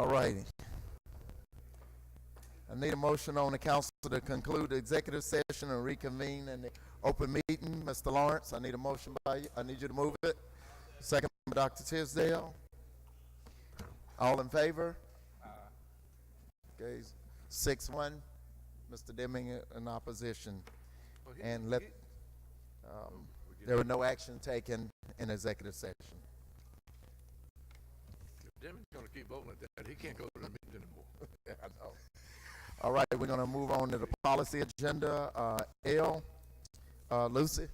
All righty. I need a motion on the council to conclude the executive session and reconvene in the open meeting. Mr. Lawrence, I need a motion by you. I need you to move it. Second by Dr. Tisdale. All in favor? Okay, 6-1. Mr. Deming in opposition. And there were no action taken in executive session. Deming's going to keep voting like that. He can't go to the meeting anymore. I know. All right, we're going to move on to the policy agenda. Lucy.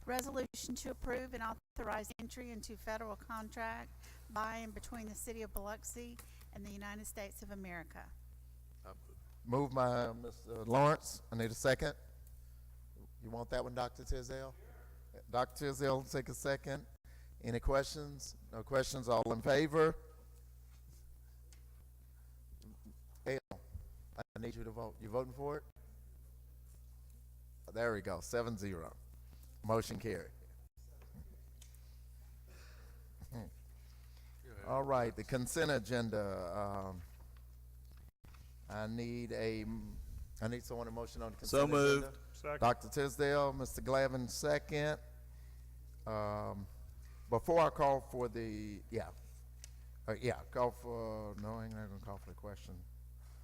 Resolution to approve and authorize entry into federal contract by and between the City of Biloxi and the United States of America. Moved by Mr. Lawrence. I need a second. You want that one, Dr. Tisdale? Dr. Tisdale, take a second. Any questions? No questions. All in favor? I need you to vote. You voting for it? There we go. 7-0. Motion carried. All right. The consent agenda. I need someone to motion on the consent agenda. So moved. Second. Dr. Tisdale, Mr. Glavin, second. Before I call for the, call for, no, I'm not going to call for the question.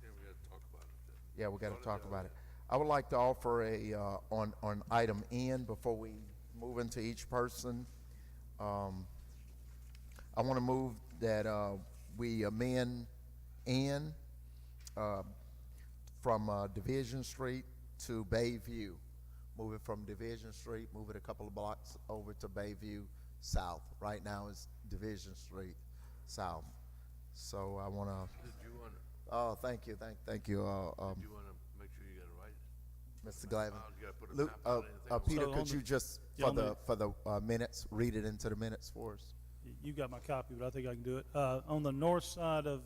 Yeah, we got to talk about it. Yeah, we got to talk about it. I would like to offer on item N before we move into each person. I want to move that we amend N from Division Street to Bayview. Move it from Division Street, move it a couple of blocks over to Bayview South. Right now it's Division Street South. So I want to. Did you want to? Oh, thank you, thank you. Did you want to make sure you got it right? Mr. Glavin. You got to put a Luke, map on anything. Peter, So could you just for the minutes read it into the minutes for us? You got my copy, but I think I can do it. On the north side of,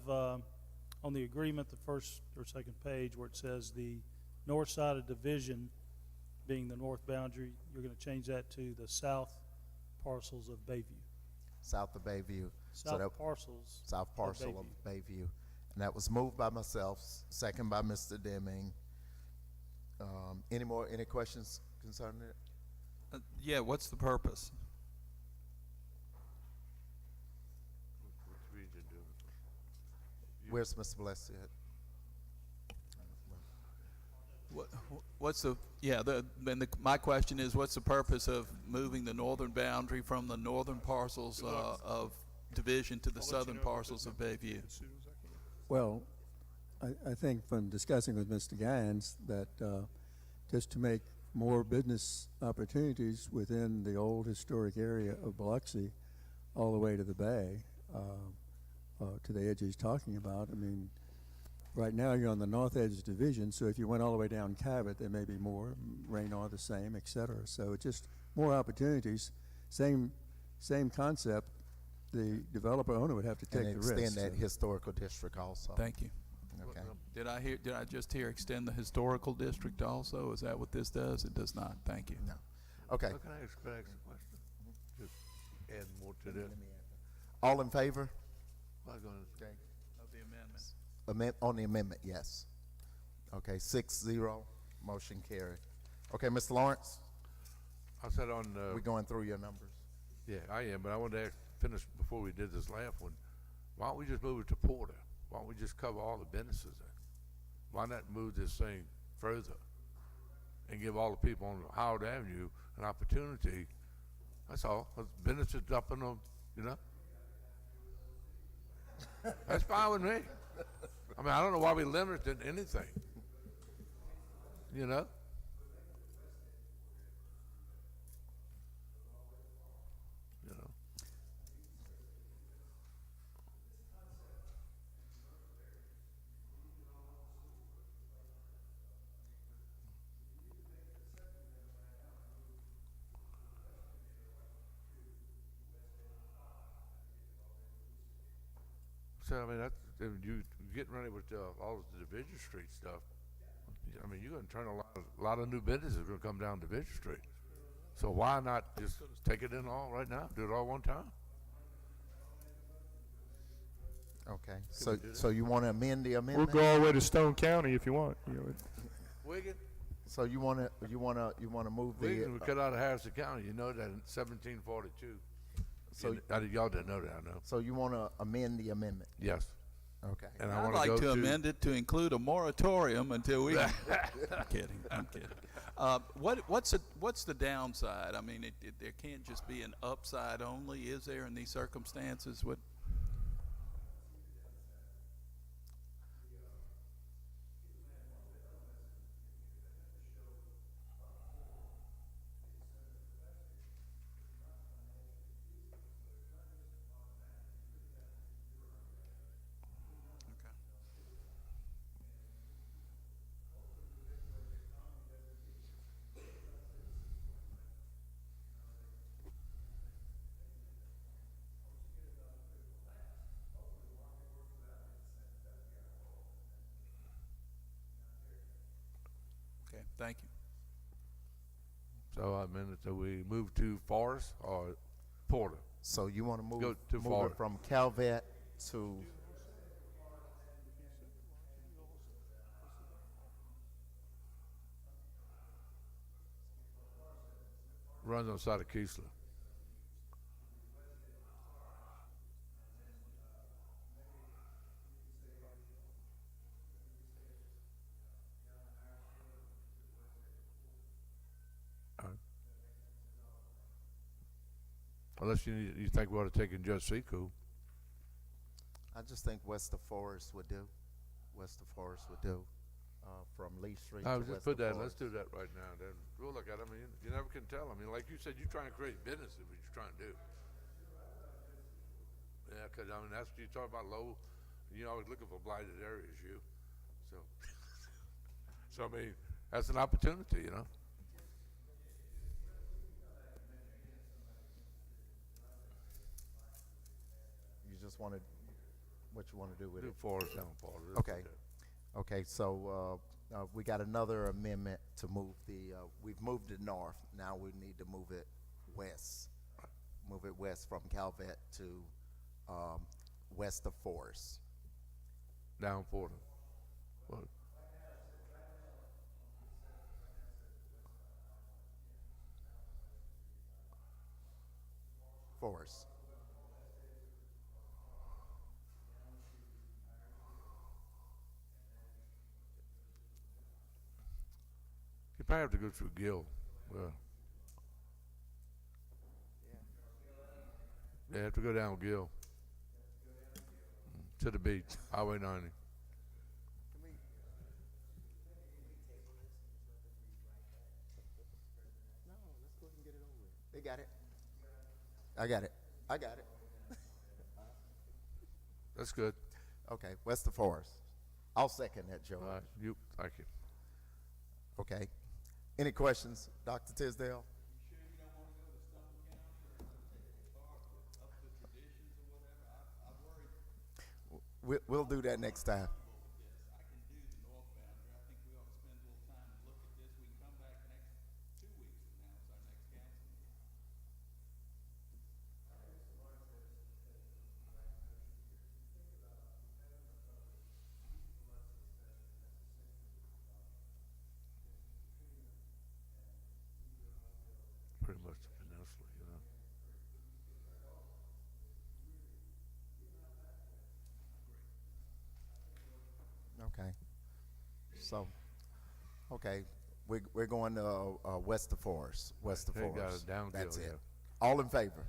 on the agreement, the first or second page where it says the north side of Division being the north boundary, you're going to change that to the south parcels of Bayview. South of Bayview. South parcels. South parcel of Bayview. And that was moved by myself, second by Mr. Deming. Any questions concerning it? Yeah, what's the purpose? Which region do it? Where's Mr. Blessed? What's the, yeah, my question is, what's the purpose of moving the northern boundary from the northern parcels of Division to the southern parcels of Bayview? Well, I think from discussing with Mr. Gines that just to make more business opportunities within the old historic area of Biloxi all the way to the bay, to the edge he's talking about. I mean, right now you're on the north edge of Division, so if you went all the way down Cabot, there may be more, Raynor the same, et cetera. So just more opportunities, same concept. The developer owner would have to take the risk. And extend that historical district also. Thank you. Okay. Did I just hear extend the historical district also? Is that what this does? It does not. Thank you. No. Okay. Can I ask a question? Just add more to this. All in favor? Okay. Of the amendment. On the amendment, yes. Okay, 6-0, motion carried. Okay, Mr. Lawrence, I said on. we're going through your numbers. Yeah, I am, but I wanted to finish before we did this last one. Why don't we just move it to Porter? Why don't we just cover all the businesses there? Why not move this thing further and give all the people on Howard Avenue an opportunity? That's all. Businesses dumping them, you know? That's fine with me. I mean, I don't know why we limited anything, you know? So I mean, that's you getting ready with all the Division Street stuff. I mean, you're going to turn a lot of new businesses are going to come down Division Street. So why not just take it in all right now? Do it all one time? Okay, we do that? so you want to amend the We'll amendment? go all the way to Stone County if you want. You know, Wigan? So you want to move the, Wigan, we cut out of Harrison County, you know that in 1742. so, Y'all didn't know that, I know. so you want to amend the amendment? Yes. Okay. And I I'd want to like go to amend it to include a moratorium until we. I'm kidding. I'm kidding. What's the downside? I mean, there can't just be an upside only, is there, in these circumstances? What? Okay, thank you. So I meant that we move to Forest or Porter. So you want to move, Go too move far. it from Calvet to, Runs on the side of Keesler. Unless you think we ought to take in Judge Seco. I just think west of Forest would do. West of Forest would do, from Lee Street I to would just west put of that, Forest. let's do that right now, then we'll look at it. I mean, you never can tell. I mean, like you said, you're trying to create business, is what you're trying to do. Yeah, cause I mean, that's, you talk about low, you're always looking for blighted areas, you, so. So I mean, that's an opportunity, you know? You just want to, what you want to do with Do it? Forest down, Paul. Okay. Okay, so, we got another amendment to move the, we've moved it north, now we need to move it west. Move it west from Calvet to, west of Forest. Down Porter. Well, Forest. you probably have to go through Gill, well. Yeah, you have to go down Gill. To the beach, Highway 90. They got it. I got it. I got it. That's good. Okay, west of Forest. I'll second that, Joe. All right, thank you. Okay. Any questions, Dr. Tisdale? We'll do that next time. Pretty much the peninsula, you know. Okay. So, okay, we're going to, west of Forest, west of They got Forest. it down That's Gill, it. yeah. All in favor?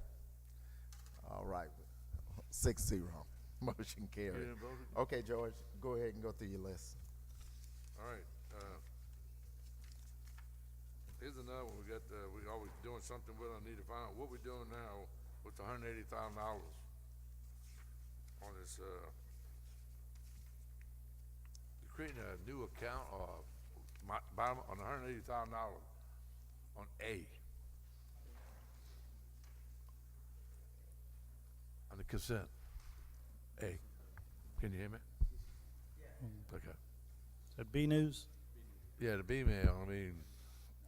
All right, 6-0. Motion carried. didn't vote again? Okay, George, go ahead and go through your list. All right, here's another one. We got, we always doing something with, I need to find out what we're doing now with the $180,000 on this, creating a new account, bottom, on $180,000 on A. On the consent, A. Can you hear me? Yeah. Okay. Is that BNews? Yeah, the B-mail, I mean,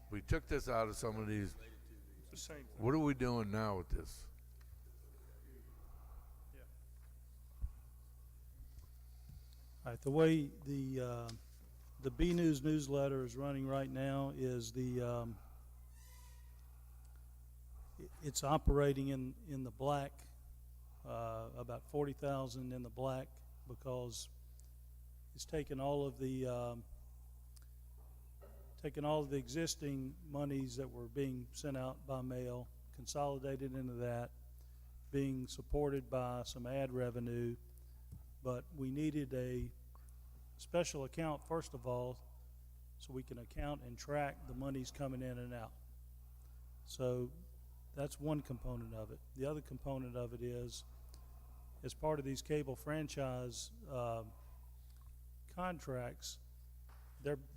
we took this out of some of these. it's the same. What are we doing now with this? All right, the way the BNews newsletter is running right now is it's operating in the black, about 40,000 in the black, because it's taken all of the existing monies that were being sent out by mail, consolidated into that, being supported by some ad revenue, but we needed a special account first of all, so we can account and track the monies coming in and out. So that's one component of it. The other component of it is, as part of these cable franchise contracts,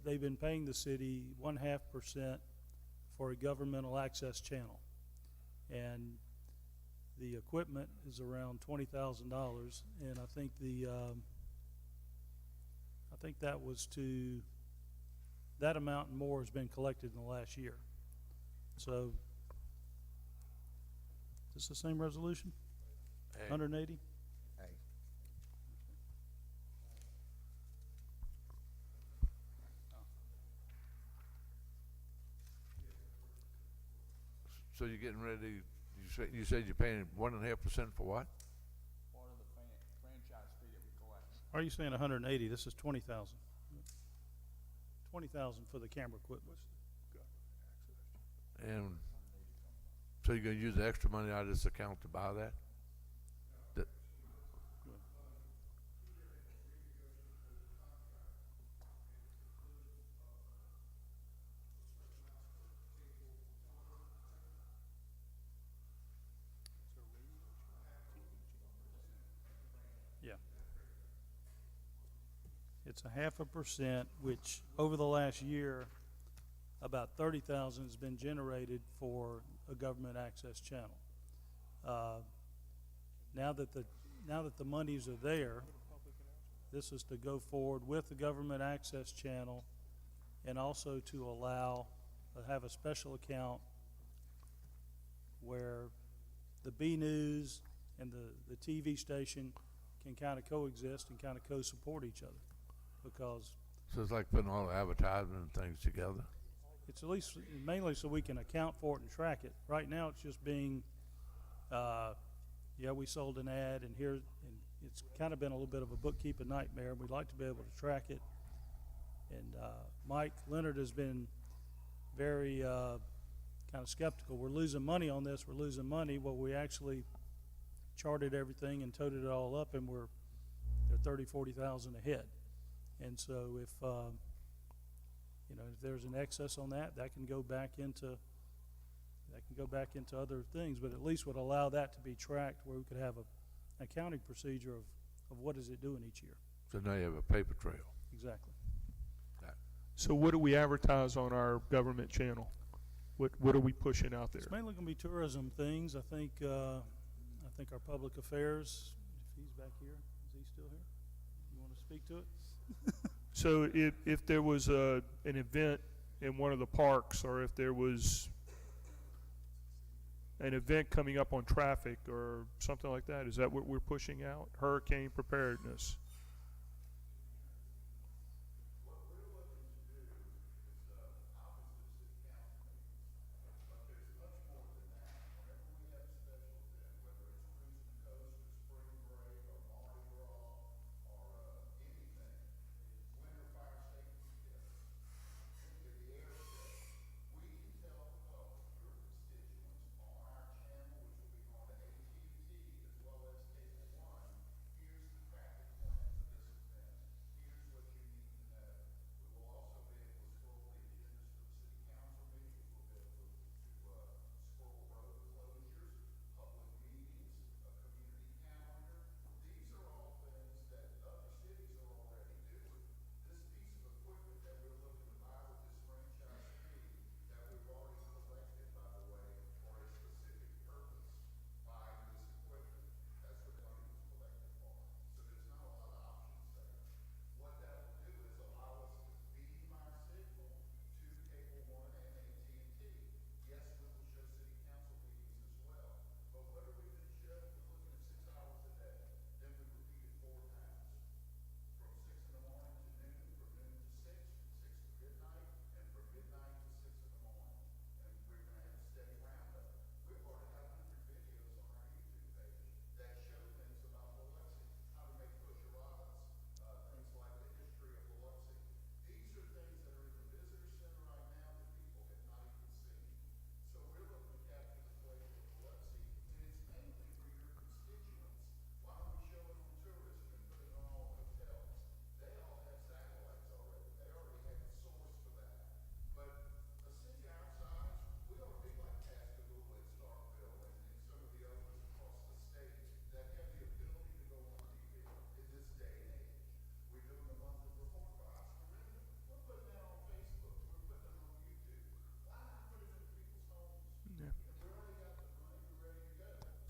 they've been paying the city 0.5% for a governmental access channel, and the equipment is around $20,000, and I think that amount and more has been collected in the last year. So, is this the same resolution? Hey. 180? Hey, So you're getting ready, you said you're paying 1.5% for what? Part of the franchise fee that we collect. Are you saying 180? This is 20,000. 20,000 for the camera equipment. And so you're gonna use the extra money out of this account to buy that? Yeah. It's 0.5%, which over the last year, about 30,000 has been generated for a government access channel. Now that the monies are there, this is to go forward with the government access channel, and also to allow have a special account where the BNews and the TV station can kind of coexist and kind of co-support each other, because So it's like putting all the advertisement and things together? it's at least mainly so we can account for it and track it. Right now, it's just being, yeah, we sold an ad, and it's kind of been a little bit of a bookkeeping nightmare. We'd like to be able to track it. And Mike Leonard has been very kind of skeptical. We're losing money on this. We're losing money. Well, we actually charted everything and totaled it all up, and they're 30, 40,000 ahead. And so if there's an excess on that, that can go back into other things, but at least would allow that to be tracked, where we could have an accounting procedure of what is it doing each year. So now you have a paper trail. Exactly. So what do we advertise on our government channel? What are we pushing out there? It's mainly going to be tourism things. I think our public affairs, if he's back here, is he still here? You want to speak to it? So if there was an event in one of the parks, or if there was an event coming up on traffic or something like that, is that what we're pushing out? Hurricane preparedness.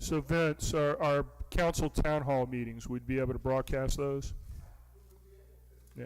So Vince, our council town hall meetings, we'd be able to broadcast those? Yeah.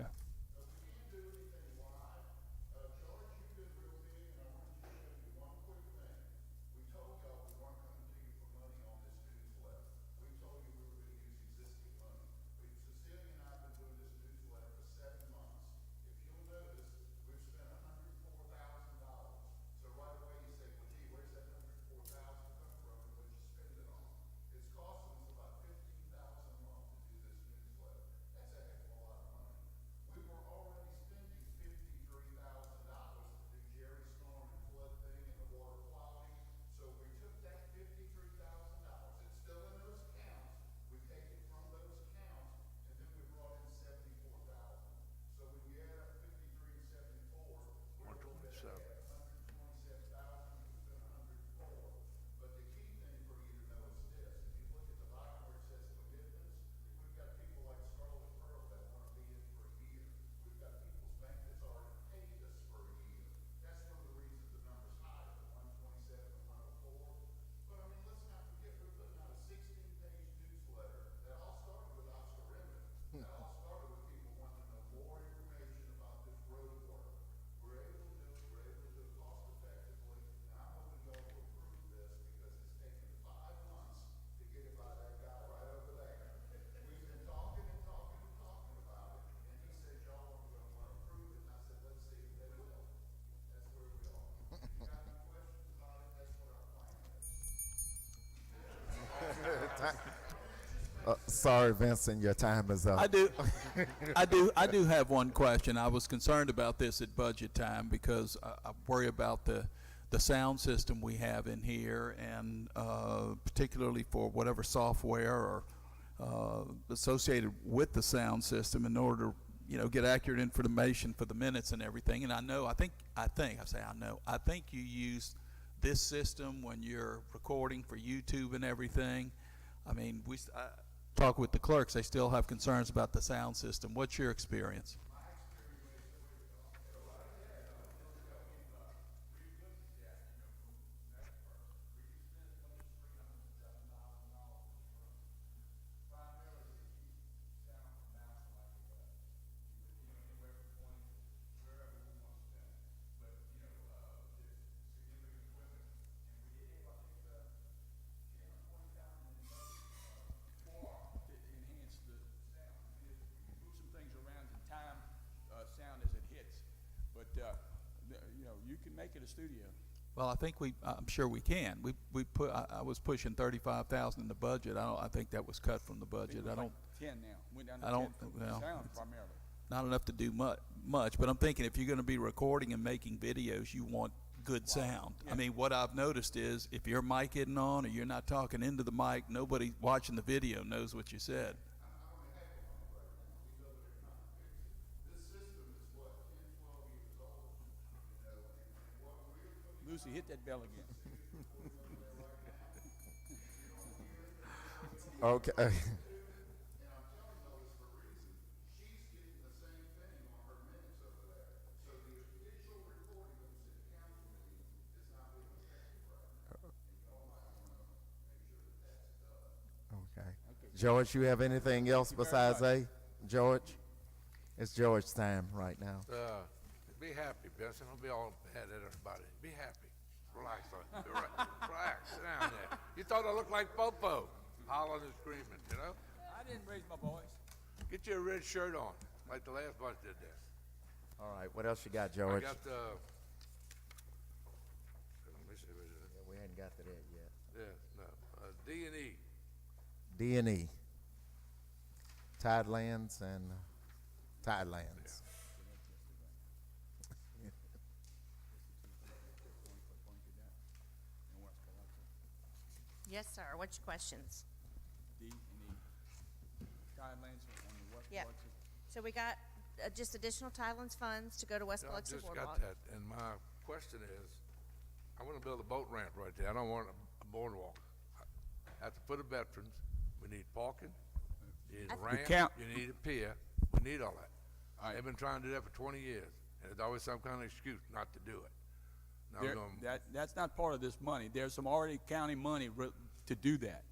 Sorry, Vincent, your time is up. I do have one question. I was concerned about this at budget time because I worry about the sound system we have in here, and particularly for whatever software or associated with the sound system in order to, get accurate information for the minutes and everything. And I think you use this system when you're recording for YouTube and everything. I mean, I talk with the clerks, they still have concerns about the sound system. What's your experience? You can make it a studio. Well, I'm sure we can. I was pushing 35,000 in the budget. I think that was cut from the budget. I don't. 10 now. Went down to I 10 don't. for Well, sound primarily. not enough to do much. But I'm thinking if you're going to be recording and making videos, you want good sound. Yeah. I mean, what I've noticed is if your mic isn't on or you're not talking into the mic, nobody watching the video knows what you said. Lucy, hit that bell again. Okay. Okay. George, you have anything else besides A? George? It's George's time right now. Be happy, Benson. Don't be all mad-headed about it. Be happy. Relax. Relax. Sit down there. You thought I looked like Popo, hollering and screaming, I didn't raise my voice. Get you a red shirt on, like the last bunch did there. All right, what else you got, I George? got let me see what it is. Yeah, we hadn't got to that yet. Yeah, no. D&E. D&E. Tidelands and Tidelands. Yes, sir. What's your questions? D and E. Tidelands on the west Yep. Biloxi. So we got just additional Tidelands funds to go to West I Biloxi just Boardwalk. got that, and my question is, I want to build a boat ramp right there. I don't want a boardwalk. At the foot of Veterans, we need parking, you need a ramp, count- you need a pier, we need all that. All right. They've been trying to do that for 20 years, and there's always some kind of excuse not to do it. Now we're going, That's not part of this money. There's some already county money to do that.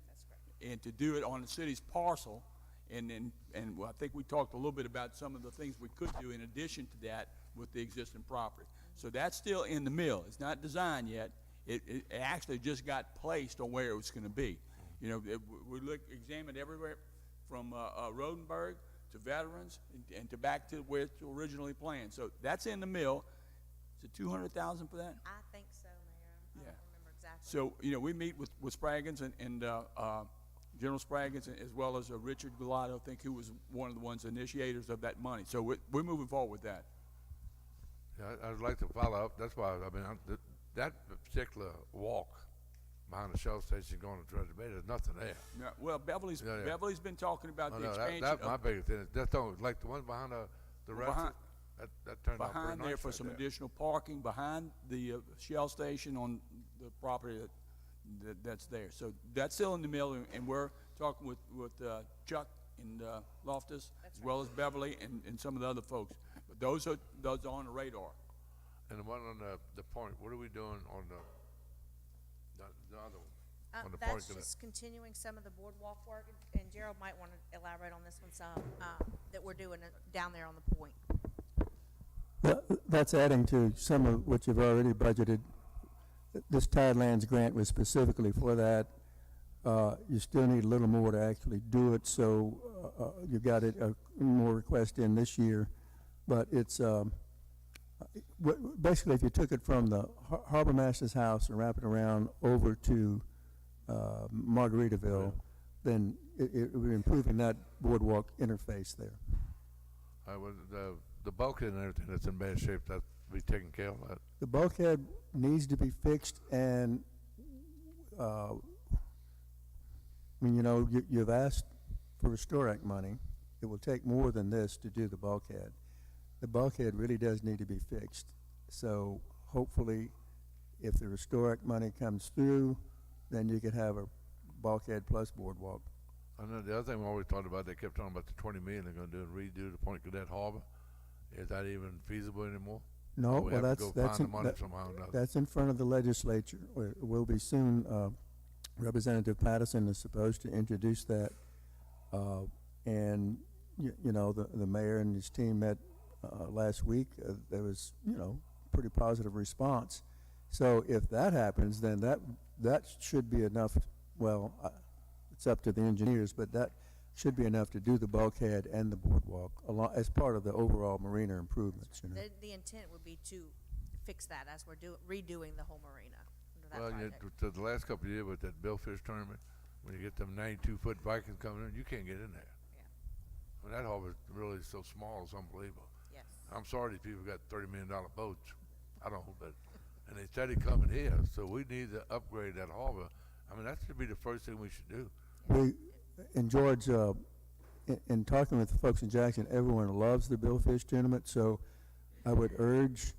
and to do it on the city's parcel. And I think we talked a little bit about some of the things we could do in addition to that with the existing property. So that's still in the mill. It's not designed yet. It actually just got placed on where it was going to be. You know, we examined everywhere from Rodenberg to Veterans and to back to where it's originally planned. So that's in the mill. Is it $200,000 for that? I think so, Mayor. I don't remember exactly. So, you know, we meet with Spraggins and General Spraggins, as well as Richard Galato, I think, who was one of the ones initiators of that money. So we're moving forward with that. Yeah, I'd like to follow up. That's why, I mean, that particular walk behind the Shell station going to Treasure Bay, there's nothing there. Yeah, well, Beverly's been talking about the No, expansion. that's my biggest thing. That's like the one behind the restaurant. That turned out pretty Behind nice there for right some there. additional parking behind the Shell station on the property that's there. So that's still in the mill, and we're talking with Chuck and Loftus, as well as Beverly and some of the other folks. But those are on the radar. And the one on the point, what are we doing on the other one? On the That's point just continuing some of the boardwalk work, and Gerald might want to elaborate on this one some, that we're doing down there on the point. That's adding to some of what you've already budgeted. This Tidelands grant was specifically for that. You still need a little more to actually do it, so you got more requests in this year. But it's basically, if you took it from the Harbor Master's house and wrap it around over to Margaritaville, then it would be improving that boardwalk interface there. The bulkhead and everything that's in bad shape, that be taken care of. That. The bulkhead needs to be fixed, and I mean, you know, you've asked for Restore Act money. It will take more than this to do the bulkhead. The bulkhead really does need to be fixed. So hopefully, if the Restore Act money comes through, then you could have a bulkhead plus boardwalk. I know the other thing we always talked about, they kept talking about the $20 million they're going to do and redo the Point Cadet Harbor. Is that even feasible anymore? No, Or we well, have to go that's find the money somehow or another. that's in front of the legislature. It will be soon. Representative Patterson is supposed to introduce that, and you know, the mayor and his team met last week. There was, you know, pretty positive response. So if that happens, then that should be enough. Well, it's up to the engineers, but that should be enough to do the bulkhead and the boardwalk along as part of the overall marina improvements. You know. The intent would be to fix that as we're redoing the whole marina under that Well, project. to the last couple of years with that Billfish tournament, when you get them 92-foot Vikings coming in, you can't get in there. Yeah. I mean, that harbor is really so small, it's unbelievable. Yes. I'm sorry these people got $30 million boats. I don't, but, and they steady coming here, so we need to upgrade that harbor. I mean, that should be the first thing we should do. And George, in talking with the folks in Jackson, everyone loves the Billfish tournament, so I would urge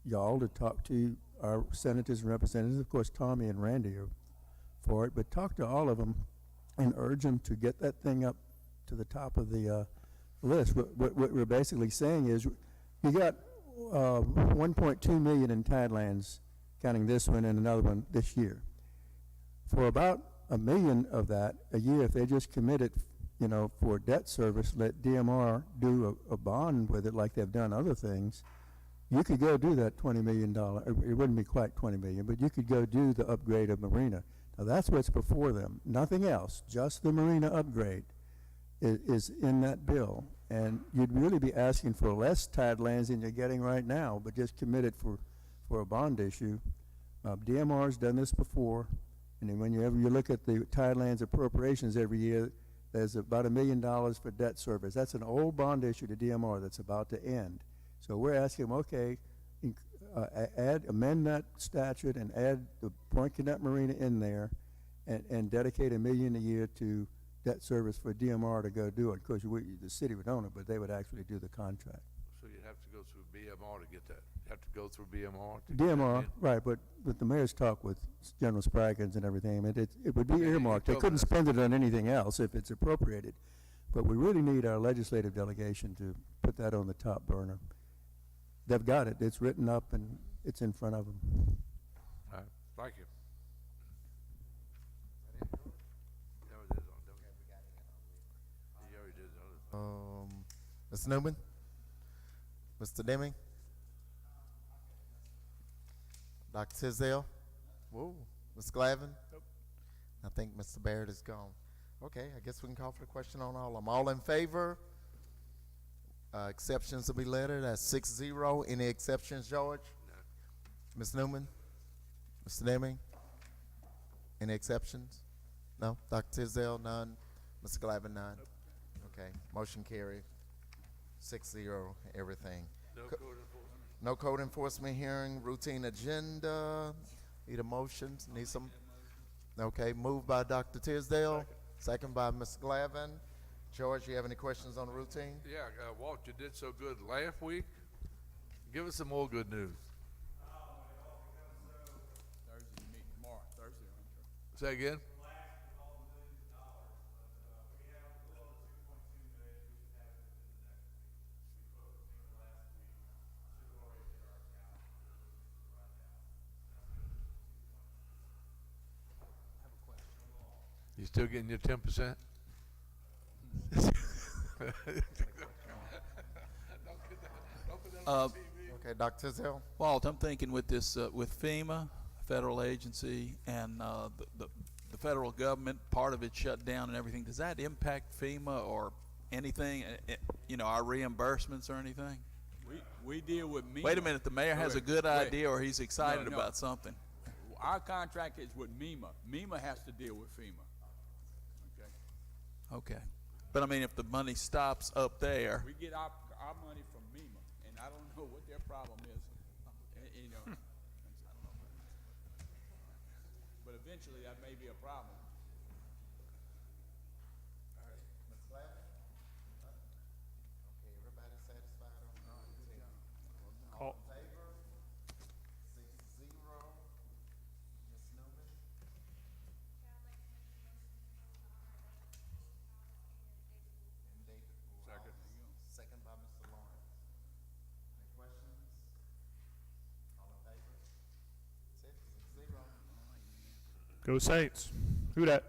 y'all to talk to our senators and representatives. Of course, Tommy and Randy are for it, but talk to all of them and urge them to get that thing up to the top of the list. What we're basically saying is you got 1.2 million in Tidelands, counting this one and another one this year. For about $1 million of that a year, if they just commit it, you know, for debt service, let DMR do a bond with it like they've done other things, you could go do that $20 million. It wouldn't be quite $20 million, but you could go do the upgrade of marina. Now that's what's before them. Nothing else, just the marina upgrade is in that bill. And you'd really be asking for less Tidelands than you're getting right now, but just commit it for a bond issue. DMR's done this before. And then whenever you look at the Tidelands appropriations every year, there's about $1 million for debt service. That's an old bond issue to DMR that's about to end. So we're asking them, okay, amend that statute and add the Point Cadet Marina in there and dedicate $1 million a year to debt service for DMR to go do it. Of course, the city would own it, but they would actually do the contract. So you'd have to go through BMR to get that. You have to go through BMR to DMR, get right, but with the mayor's talk with General Spraggins and everything, it would be Okay, you earmarked. They told couldn't us. spend it on anything else if it's appropriated. But we really need our legislative delegation to put that on the top burner. They've got it. It's written up and it's in front of them. All right, thank you. Ms. Newman? Mr. Deming? Dr. Tisdale? Whoa. Ms. Glavin? Nope. I think Mr. Barrett is gone. Okay, I guess we can call for the question on all of them. All in favor? Exceptions to be lettered. That's 6-0. Any exceptions, George? No. Ms. Newman? Mr. Deming? Any exceptions? No? Dr. Tisdale? None? Mr. Glavin? None? Nope. Okay, motion carried. 6-0, everything. No code enforcement? No code enforcement hearing, routine agenda. Need a motion? Need some? Okay, moved by Dr. Tisdale, second by Ms. Glavin. George, you have any questions on the routine? Yeah, Walt, you did so good last week. Give us some more good news. Thursday, you meet tomorrow, Thursday, aren't you? Say again? You still getting your 10%? Okay, Dr. Tisdale? Walt, I'm thinking with this, with FEMA, federal agency, and the federal government, part of it shut down and everything, does that impact FEMA or anything, our reimbursements or anything? We deal with MEMA. Wait a minute, the mayor has a Wait, good wait. idea or he's excited No. about something. Our contract is with MEMA. MEMA has to deal with FEMA. Okay? Okay. But I mean, if the money stops up there, We get our money from MEMA, and I don't know what their problem is, But eventually, that may be a problem. Ms. Glavin? Okay, everybody satisfied on the routine? All Call. in favor? 6-0. Ms. Newman? And David Moore. Second. Second by Mr. Lawrence. Any questions? All in favor? 6-0. Go Saints. Who dat?